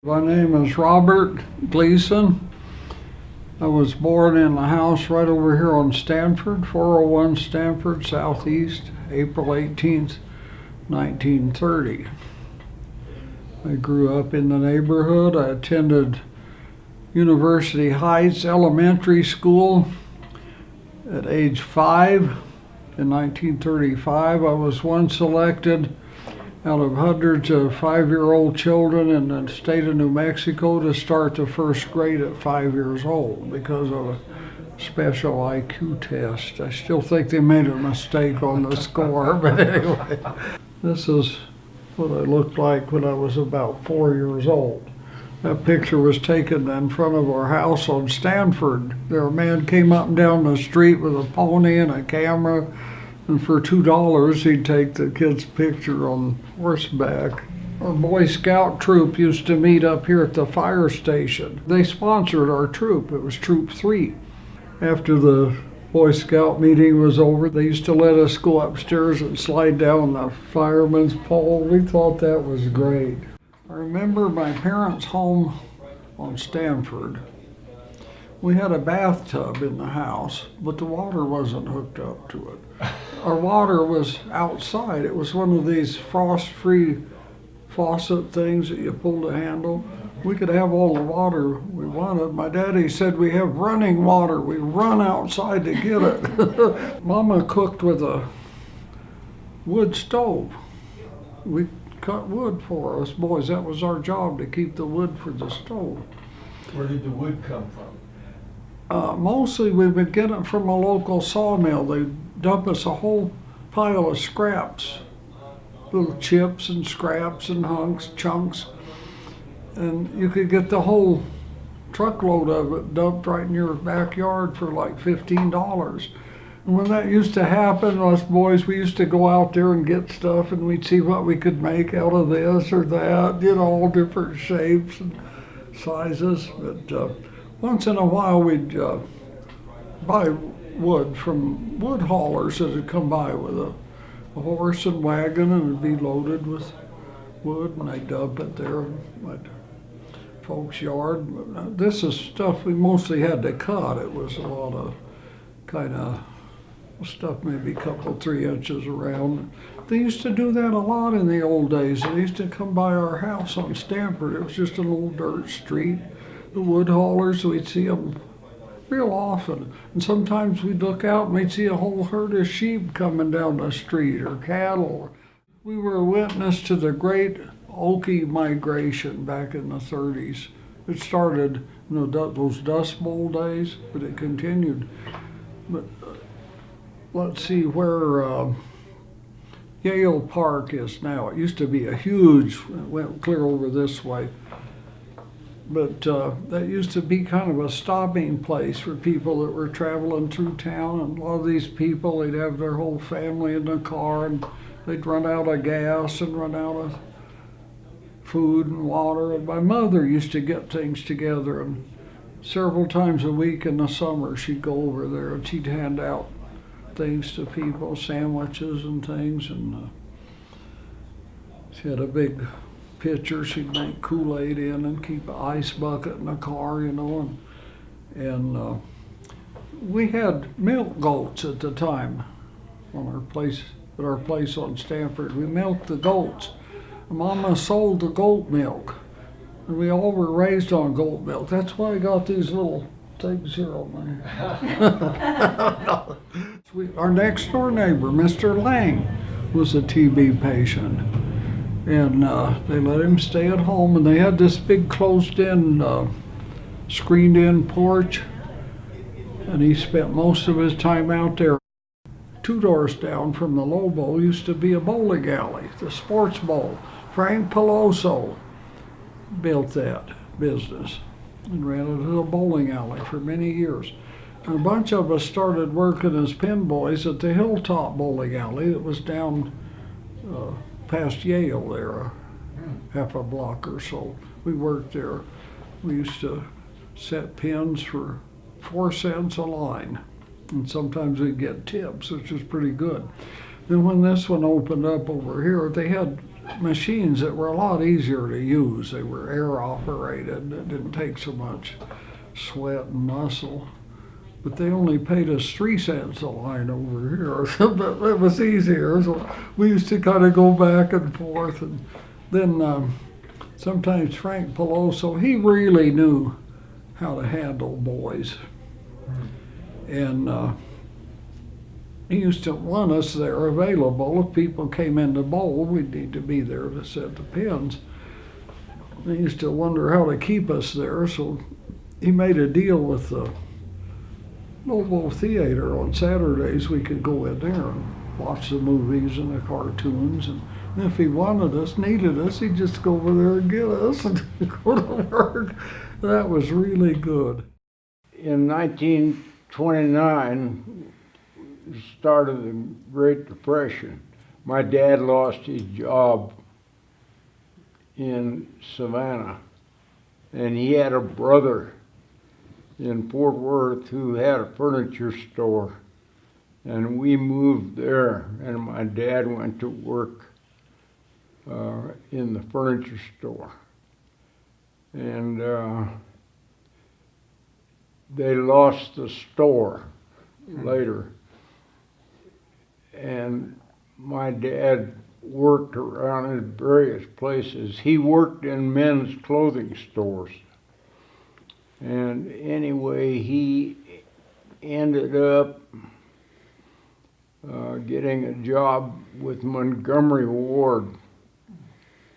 My name is Robert Gleason. I was born in the house right over here on Stanford, 401 Stanford Southeast, April 18th, 1930. I grew up in the neighborhood. I attended University Heights Elementary School at age 5 in 1935. I was one selected out of hundreds of 5-year-old children in the state of New Mexico to start the first grade at 5 years old because of a special IQ test. I still think they made a mistake on the score, but anyway. This is what I looked like when I was about 4 years old. That picture was taken in front of our house on Stanford. There, a man came up and down the street with a pony and a camera, and for $2 he'd take the kid's picture on horseback. Our Boy Scout troop used to meet up here at the fire station. They sponsored our troop. It was Troop 3. After the Boy Scout meeting was over, they used to let us go upstairs and slide down the fireman's pole. We thought that was great. I remember my parents' home on Stanford. We had a bathtub in the house, but the water wasn't hooked up to it. Our water was outside. It was one of these frost-free faucet things that you pull the handle. We could have all the water we wanted. My daddy said we have running water. We run outside to get it. Mama cooked with a wood stove. We cut wood for us boys. That was our job, to keep the wood for the stove. Where did the wood come from? Mostly we would get it from a local sawmill. They'd dump us a whole pile of scraps, little chips and scraps and hunks, chunks, and you could get the whole truckload of it dumped right in your backyard for like $15. And when that used to happen, us boys, we used to go out there and get stuff, and we'd see what we could make out of this or that, all different shapes and sizes. But once in a while we'd buy wood from wood haulers that had come by with a horse and wagon, and it'd be loaded with wood, and they'd dump it there in my folks' yard. But this is stuff we mostly had to cut. It was a lot of kind of stuff, maybe a couple, 3 inches around. They used to do that a lot in the old days. They used to come by our house on Stanford. It was just an old dirt street. The wood haulers, we'd see them real often. And sometimes we'd look out and we'd see a whole herd of sheep coming down the street, or cattle. We were a witness to the great Okie migration back in the 30s. It started in those Dust Bowl days, but it continued. But let's see where Yale Park is now. It used to be a huge, it went clear over this way. But that used to be kind of a stopping place for people that were traveling through town. And a lot of these people, they'd have their whole family in the car, and they'd run out of gas and run out of food and water. And my mother used to get things together, and several times a week in the summer she'd go over there and she'd hand out things to people, sandwiches and things. And she had a big pitcher she'd make Kool-Aid in and keep an ice bucket in the car, and we had milk goats at the time at our place on Stanford. We milked the goats. Mama sold the goat milk, and we all were raised on goat milk. That's why I got these little things here on my Our next door neighbor, Mr. Lang, was a TB patient. And they let him stay at home, and they had this big closed-in, screened-in porch, and he spent most of his time out there. 2 doors down from the Lobo used to be a bowling alley, the Sports Bowl. Frank Peloso built that business and ran it as a bowling alley for many years. And a bunch of us started working as pin boys at the Hilltop Bowling Alley. It was down past Yale there, half a block or so. We worked there. We used to set pins for 4 cents a line, and sometimes we'd get tips, which was pretty good. Then when this one opened up over here, they had machines that were a lot easier to use. They were air operated. It didn't take so much sweat and muscle. But they only paid us 3 cents a line over here. But it was easier. So we used to kind of go back and forth. And then sometimes Frank Peloso, he really knew how to handle boys. And he used to want us there available. If people came in to bowl, we'd need to be there to set the pins. And he used to wonder how to keep us there, so he made a deal with the Lobo Theater. On Saturdays we could go in there and watch the movies and the cartoons, and if he wanted us, needed us, he'd just go over there and get us and go to work. That was really good. In 1929, started the Great Depression. My dad lost his job in Savannah, and he had a brother in Fort Worth who had a furniture store, and we moved there, and my dad went to work in the furniture store. And they lost the store later. And my dad worked around in various places. He worked in men's clothing stores. And anyway, he ended up getting a job with Montgomery Ward,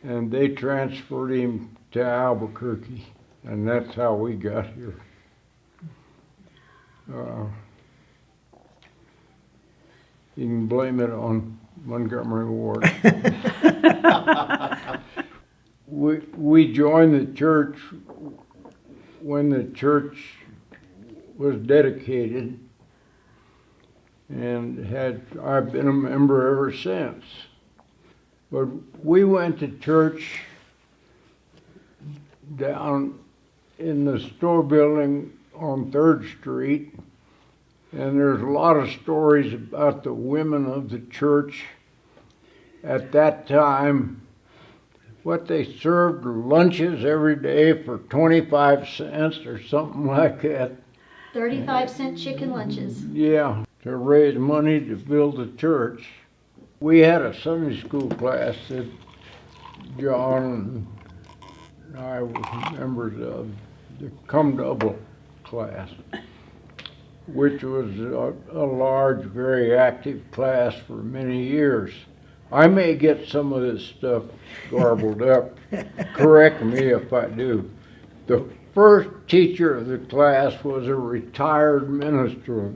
and they transferred him to Albuquerque, and that's how we got here. You can blame it on Montgomery Ward. We joined the church when the church was dedicated, and I've been a member ever since. But we went to church down in the store building on 3rd Street, and there's a lot of stories about the women of the church at that time. What they served lunches every day for 25 cents or something like that. 35-cent chicken lunches. Yeah, to raise money to build a church. We had a Sunday school class that John and I were members of, the Come Double class, which was a large, very active class for many years. I may get some of this stuff garbled up. Correct me if I do. The first teacher of the class was a retired minister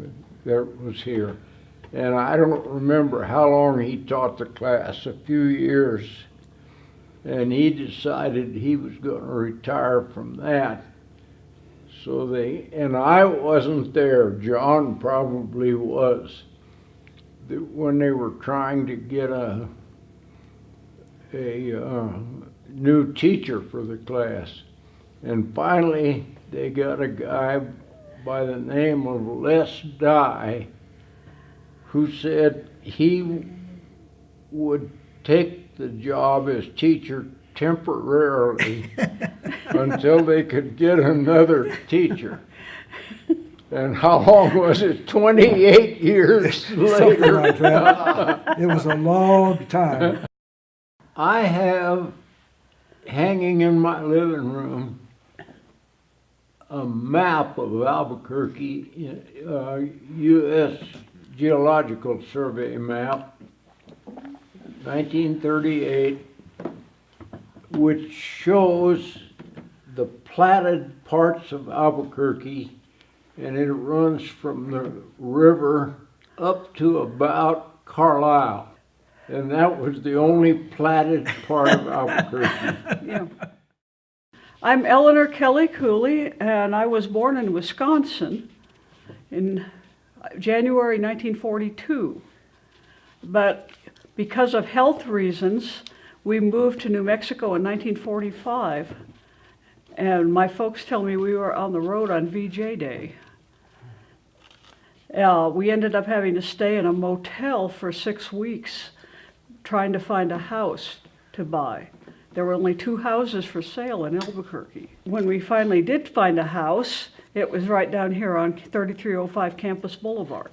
that was here. And I don't remember how long he taught the class, a few years. And he decided he was going to retire from that. So and I wasn't there, John probably was, when they were trying to get a new teacher for the class. And finally, they got a guy by the name of Les Dye, who said he would take the job as teacher temporarily until they could get another teacher. And how long was it? 28 years later. Something like that. It was a long time. I have hanging in my living room a map of Albuquerque, U.S. Geological Survey map, 1938, which shows the platted parts of Albuquerque, and it runs from the river up to about Carlisle. And that was the only platted part of Albuquerque. Yeah. I'm Eleanor Kelly Cooley, and I was born in Wisconsin in January 1942. But because of health reasons, we moved to New Mexico in 1945. And my folks tell me we were on the road on VJ Day. We ended up having to stay in a motel for 6 weeks trying to find a house to buy. There were only 2 houses for sale in Albuquerque. When we finally did find a house, it was right down here on 3305 Campus Boulevard.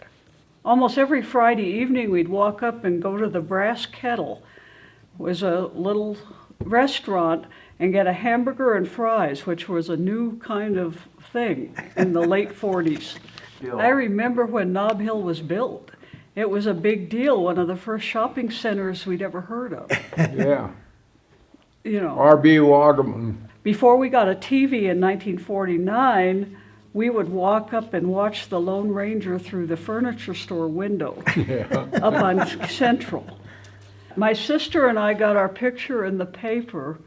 Almost every Friday evening, we'd walk up and go to the Brass Kettle. It was a little restaurant, and get a hamburger and fries, which was a new kind of thing in the late 40s. I remember when Nob Hill was built. It was a big deal, one of the first shopping centers we'd ever heard of. Yeah. You know, R.B. Wagaman. before we got a TV in 1949, we would walk up and watch the Lone Ranger through the furniture store window up on Central. My sister and I got our picture in the paper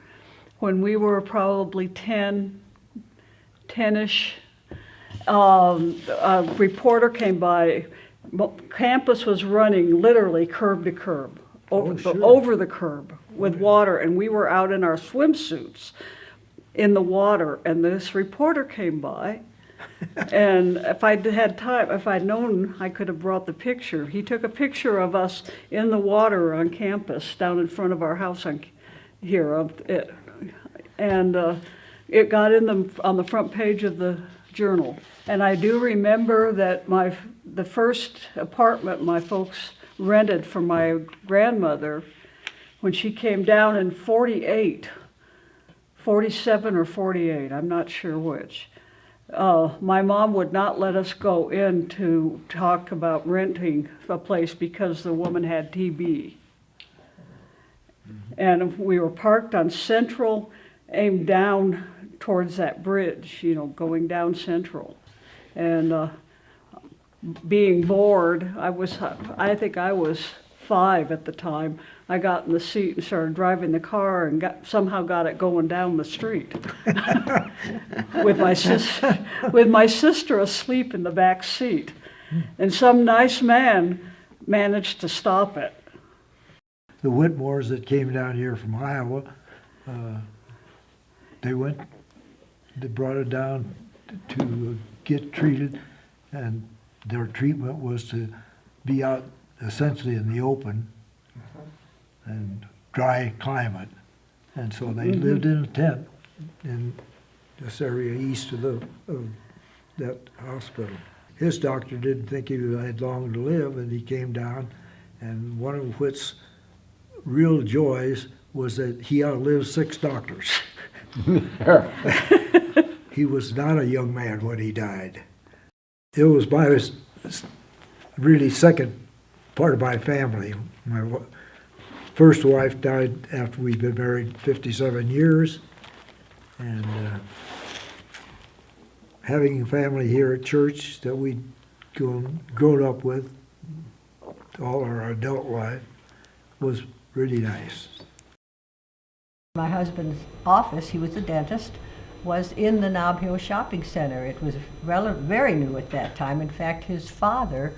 when we were probably 10-ish. A reporter came by. Campus was running literally curb to curb, over the curb with water, and we were out in our swimsuits in the water, and this reporter came by. And if I'd had time, if I'd known, I could have brought the picture. He took a picture of us in the water on campus down in front of our house here. And it got on the front page of the Journal. And I do remember that the first apartment my folks rented for my grandmother, when she came down in 47 or 48, I'm not sure which. My mom would not let us go in to talk about renting a place because the woman had TB. And we were parked on Central, aimed down towards that bridge, you know, going down Central. And being bored, I think I was 5 at the time. I got in the seat and started driving the car and somehow got it going down the street with my sister asleep in the back seat. And some nice man managed to stop it. The Whitmores that came down here from Iowa, they brought it down to get treated, and their treatment was to be out essentially in the open and dry climate. And so they lived in a tent in this area east of that hospital. His doctor didn't think he had long to live, and he came down, and one of Whit's real joys was that he outlived 6 doctors. He was not a young man when he died. It was my really second part of my family. My first wife died after we'd been married 57 years, and having a family here at church that we'd grown up with all our adult life was really nice. My husband's office, he was a dentist, was in the Nob Hill Shopping Center. It was very new at that time. In fact, his father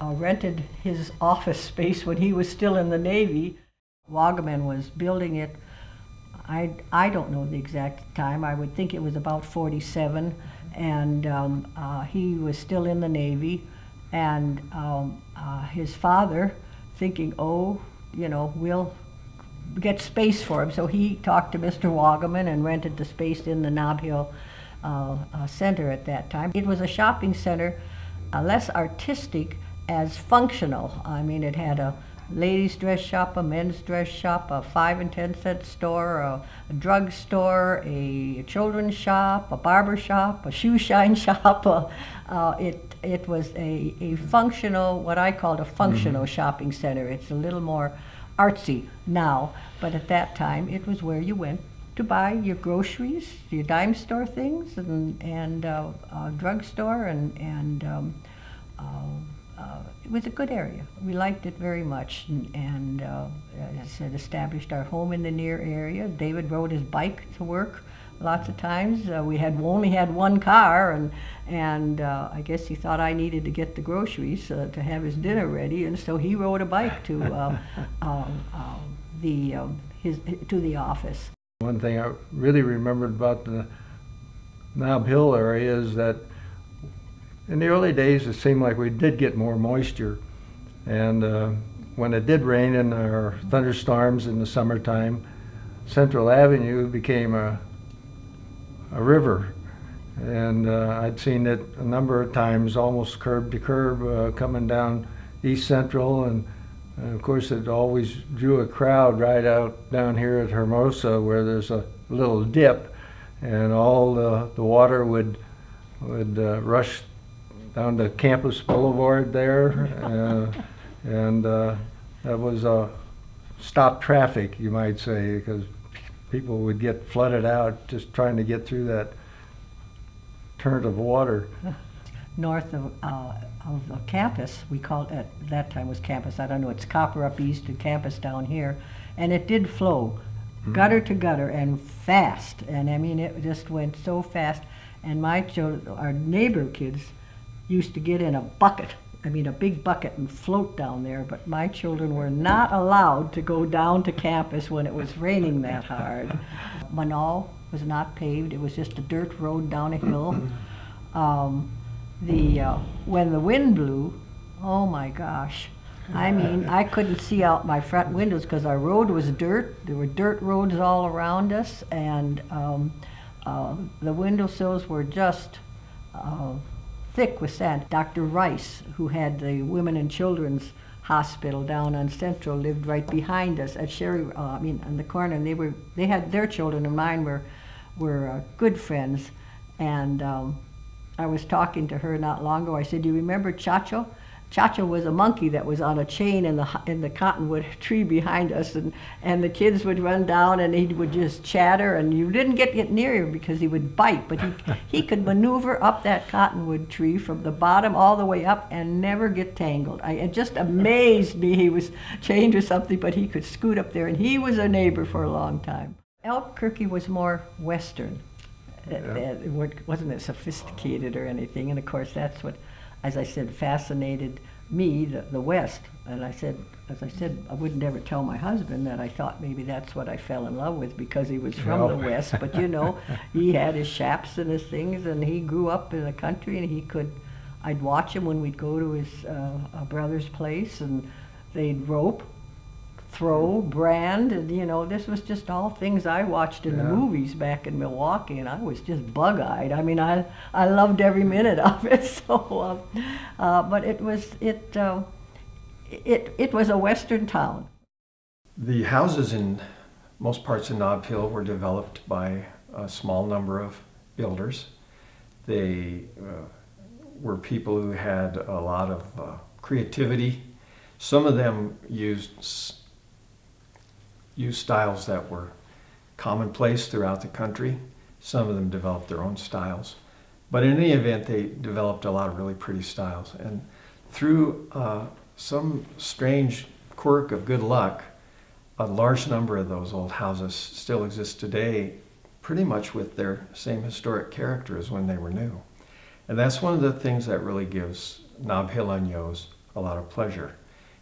rented his office space when he was still in the Navy. Wagaman was building it. I don't know the exact time. I would think it was about 47, and he was still in the Navy. And his father, thinking, oh, you know, we'll get space for him. So he talked to Mr. Wagaman and rented the space in the Nob Hill Center at that time. It was a shopping center, less artistic as functional. I mean, it had a ladies' dress shop, a men's dress shop, a 5 and 10 cent store, a drug store, a children's shop, a barber shop, a shoe shine shop. It was a functional, what I called a functional shopping center. It's a little more artsy now, but at that time it was where you went to buy your groceries, your dime store things, and drugstore, and it was a good area. We liked it very much, and as I said, established our home in the near area. David rode his bike to work lots of times. We only had one car, and I guess he thought I needed to get the groceries to have his dinner ready, and so he rode a bike to the office. One thing I really remembered about the Nob Hill area is that in the early days it seemed like we did get more moisture, and when it did rain in our thunderstorms in the summertime, Central Avenue became a river. And I'd seen it a number of times, almost curb to curb, coming down East Central, and of course it always drew a crowd right out down here at Hermosa, where there's a little dip, and all the water would rush down to Campus Boulevard there, and that was stop traffic, you might say, because people would get flooded out just trying to get through that current of water. North of the campus, we called at that time was campus. I don't know. It's Copper up east and campus down here, and it did flow, gutter to gutter and fast. And I mean, it just went so fast. And my children, our neighbor kids, used to get in a bucket. I mean, a big bucket and float down there. But my children were not allowed to go down to campus when it was raining that hard. Manal was not paved. It was just a dirt road down a hill. When the wind blew, oh my gosh. I mean, I couldn't see out my front windows because our road was dirt. There were dirt roads all around us, and the windowsills were just thick with sand. Dr. Rice, who had the Women and Children's Hospital down on Central, lived right behind us at Sherry, on the corner, and they had their children, and mine were good friends. And I was talking to her not long ago. I said, "Do you remember Chacho?" Chacho was a monkey that was on a chain in the cottonwood tree behind us, and the kids would run down and he would just chatter, and you didn't get near him because he would bite, but he could maneuver up that cottonwood tree from the bottom all the way up and never get tangled. It just amazed me. He was chained or something, but he could scoot up there, and he was a neighbor for a long time. Albuquerque was more Western. It wasn't as sophisticated or anything, and of course that's what, as I said, fascinated me, the West. And as I said, I would never tell my husband that I thought maybe that's what I fell in love with because he was from the West. But you know, he had his chaps and his things, and he grew up in the country, and I'd watch him when we'd go to his brother's place, and they'd rope, throw, brand, and you know, this was just all things I watched in the movies back in Milwaukee, and I was just bug-eyed. I mean, I loved every minute of it. So, but it was a Western town. The houses in most parts of Nob Hill were developed by a small number of builders. They were people who had a lot of creativity. Some of them used styles that were commonplace throughout the country. Some of them developed their own styles. But in any event, they developed a lot of really pretty styles. And through some strange quirk of good luck, a large number of those old houses still exist today, pretty much with their same historic character as when they were new. And that's one of the things that really gives Nob Hillanios a lot of pleasure,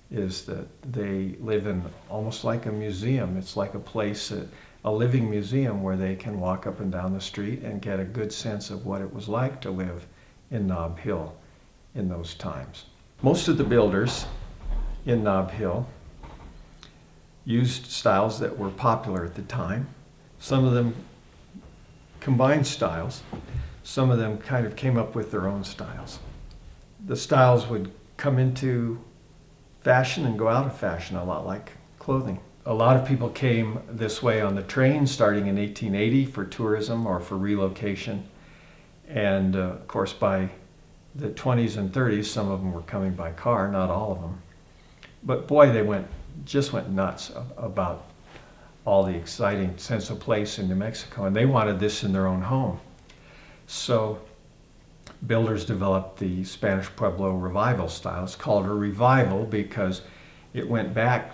is that they live in almost like a museum. It's like a place, a living museum, where they can walk up and down the street and get a good sense of what it was like to live in Nob Hill in those times. Most of the builders in Nob Hill used styles that were popular at the time. Some of them combined styles. Some of them kind of came up with their own styles. The styles would come into fashion and go out of fashion, a lot like clothing. A lot of people came this way on the train starting in 1880 for tourism or for relocation. And of course by the 20s and 30s, some of them were coming by car, not all of them. But boy, they just went nuts about all the exciting sense of place in New Mexico, and they wanted this in their own home. So builders developed the Spanish Pueblo revival style. It's called a revival because it went back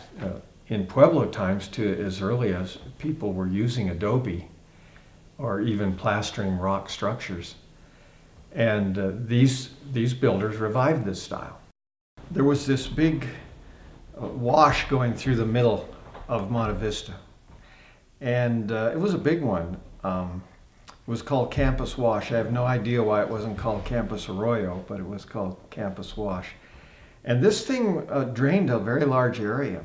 in Pueblo times to as early as people were using adobe or even plastering rock structures. And these builders revived this style. There was this big wash going through the middle of Monte Vista, and it was a big one. It was called Campus Wash. I have no idea why it wasn't called Campus Arroyo, but it was called Campus Wash. And this thing drained a very large area.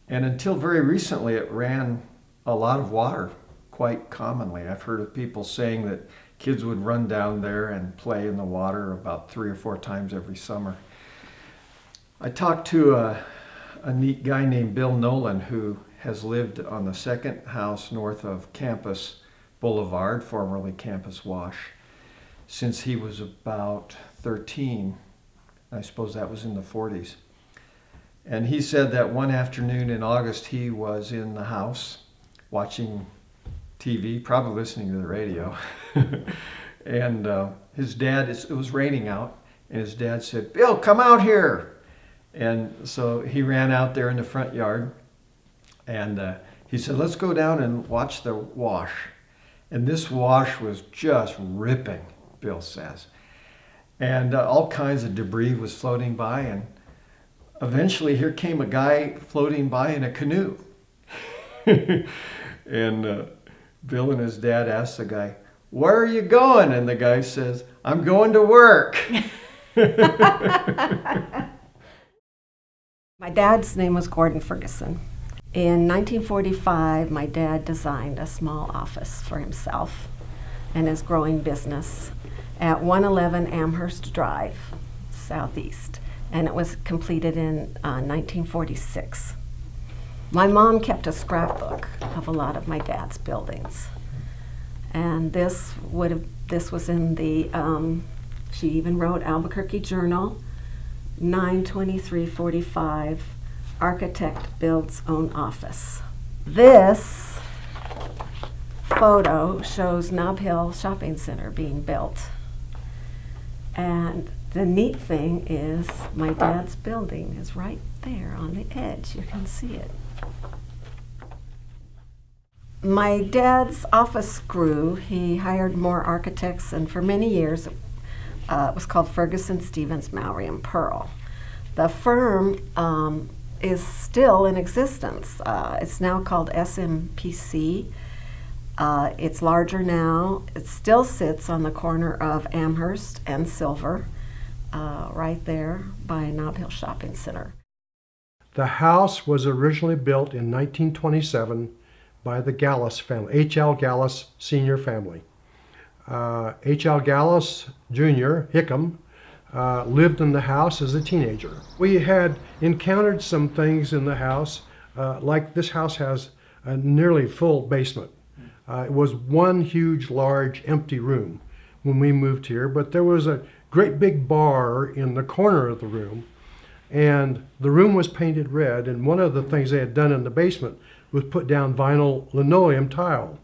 And until very recently, it ran a lot of water quite commonly. I've heard of people saying that kids would run down there and play in the water about 3 or 4 times every summer. I talked to a neat guy named Bill Nolan who has lived on the second house north of Campus Boulevard, formerly Campus Wash, since he was about 13. I suppose that was in the 40s. And he said that one afternoon in August he was in the house watching TV, probably listening to the radio. And his dad, it was raining out, and his dad said, "Bill, come out here." And so he ran out there in the front yard, and he said, "Let's go down and watch the wash." And this wash was just ripping, Bill says. And all kinds of debris was floating by, and eventually here came a guy floating by in a canoe. And Bill and his dad asked the guy, "Where are you going?" And the guy says, "I'm going to work." My dad's name was Gordon Ferguson. In 1945, my dad designed a small office for himself and his growing business at 111 Amherst Drive, Southeast, and it was completed in 1946. My mom kept a scrapbook of a lot of my dad's buildings, and this was in the, she even wrote Albuquerque Journal, 9/23/45, architect builds own office. This photo shows Nob Hill Shopping Center being built. And the neat thing is my dad's building is right there on the edge. You can see it. My dad's office grew. He hired more architects, and for many years it was called Ferguson, Stevens, Mowry, and Pearl. The firm is still in existence. It's now called SMPC. It's larger now. It still sits on the corner of Amherst and Silver, right there by Nob Hill Shopping Center. The house was originally built in 1927 by the Gallus family, H.L. Gallus Sr. family. H.L. Gallus Jr., Hickam, lived in the house as a teenager. We had encountered some things in the house, like this house has a nearly full basement. It was one huge, large, empty room when we moved here, but there was a great big bar in the corner of the room, and the room was painted red, and one of the things they had done in the basement was put down vinyl linoleum tile.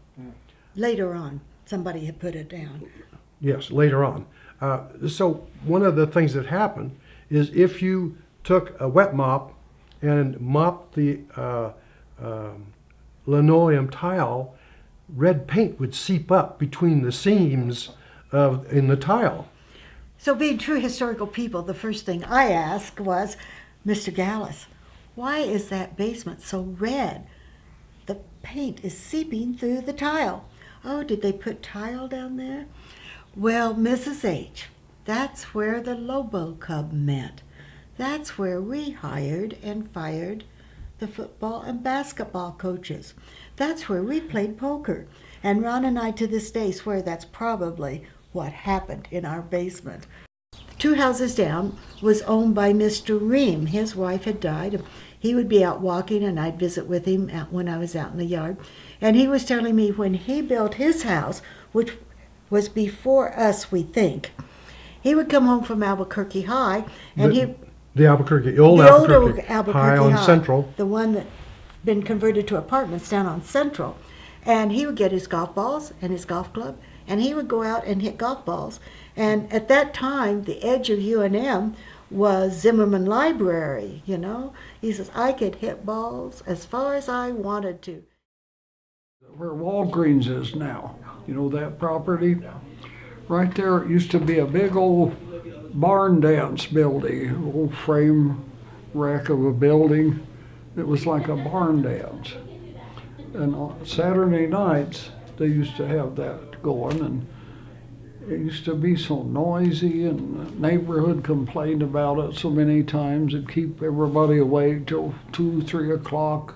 Later on, somebody had put it down. Yes, later on. So one of the things that happened is if you took a wet mop and mopped the linoleum tile, red paint would seep up between the seams in the tile. So being true historical people, the first thing I asked was, Mr. Gallus, why is that basement so red? The paint is seeping through the tile. Oh, did they put tile down there? Well, Mrs. H., that's where the Lobo Cub met. That's where we hired and fired the football and basketball coaches. That's where we played poker. And Ron and I to this day swear that's probably what happened in our basement. 2 houses down was owned by Mr. Ream. His wife had died. He would be out walking, and I'd visit with him when I was out in the yard. And he was telling me when he built his house, which was before us, we think, he would come home from Albuquerque High, and the Albuquerque, old the Albuquerque, old Albuquerque High on Central. the one that's been converted to apartments down on Central. And he would get his golf balls and his golf club, and he would go out and hit golf balls. And at that time, the edge of UNM was Zimmerman Library, you know. He says, I could hit balls as far as I wanted to. Where Walgreens is now, you know that property? Right there, it used to be a big old barn dance building, old frame rack of a building. It was like a barn dance. And on Saturday nights, they used to have that going, and it used to be so noisy, and the neighborhood complained about it so many times. It'd keep everybody awake till 2, 3 o'clock.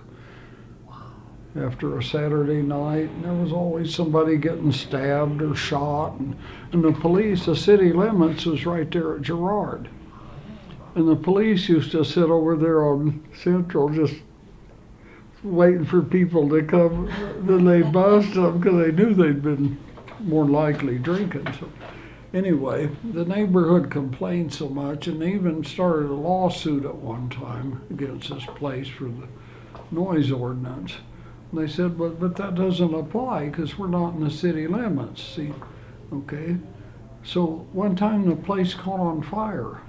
after a Saturday night, and there was always somebody getting stabbed or shot, and the police, the city limits was right there at Girard. And the police used to sit over there on Central just waiting for people to come, then they bust them because they knew they'd been more likely drinking. So anyway, the neighborhood complained so much, and they even started a lawsuit at one time against this place for the noise ordinance. And they said, but that doesn't apply because we're not in the city limits, see? Okay, so one time the place caught on fire.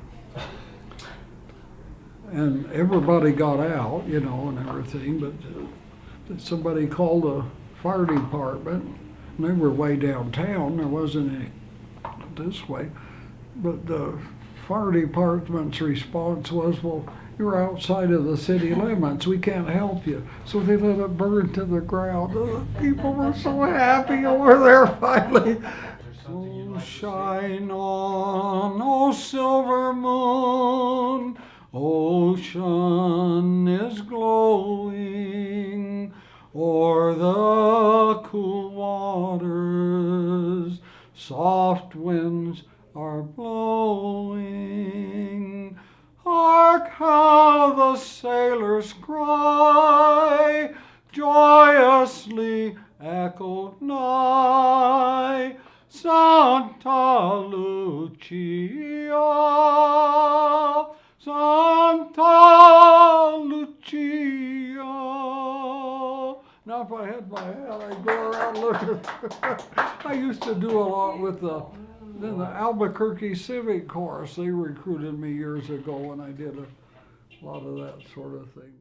And everybody got out, you know, and everything, but somebody called the fire department, and they were way downtown, there wasn't any this way, but the fire department's response was, well, you're outside of the city limits, we can't help you. So they let it burn to the ground. People were so happy over there finally. Oh, shine on, oh silver moon, ocean is glowing o'er the cool waters, soft winds are blowing. Hark how the sailors cry, joyously echo nigh, Santa Lucia, Santa Lucia. Now if I had my hat, I'd go around looking. I used to do a lot with the Albuquerque Civic Chorus. They recruited me years ago when I did a lot of that sort of thing.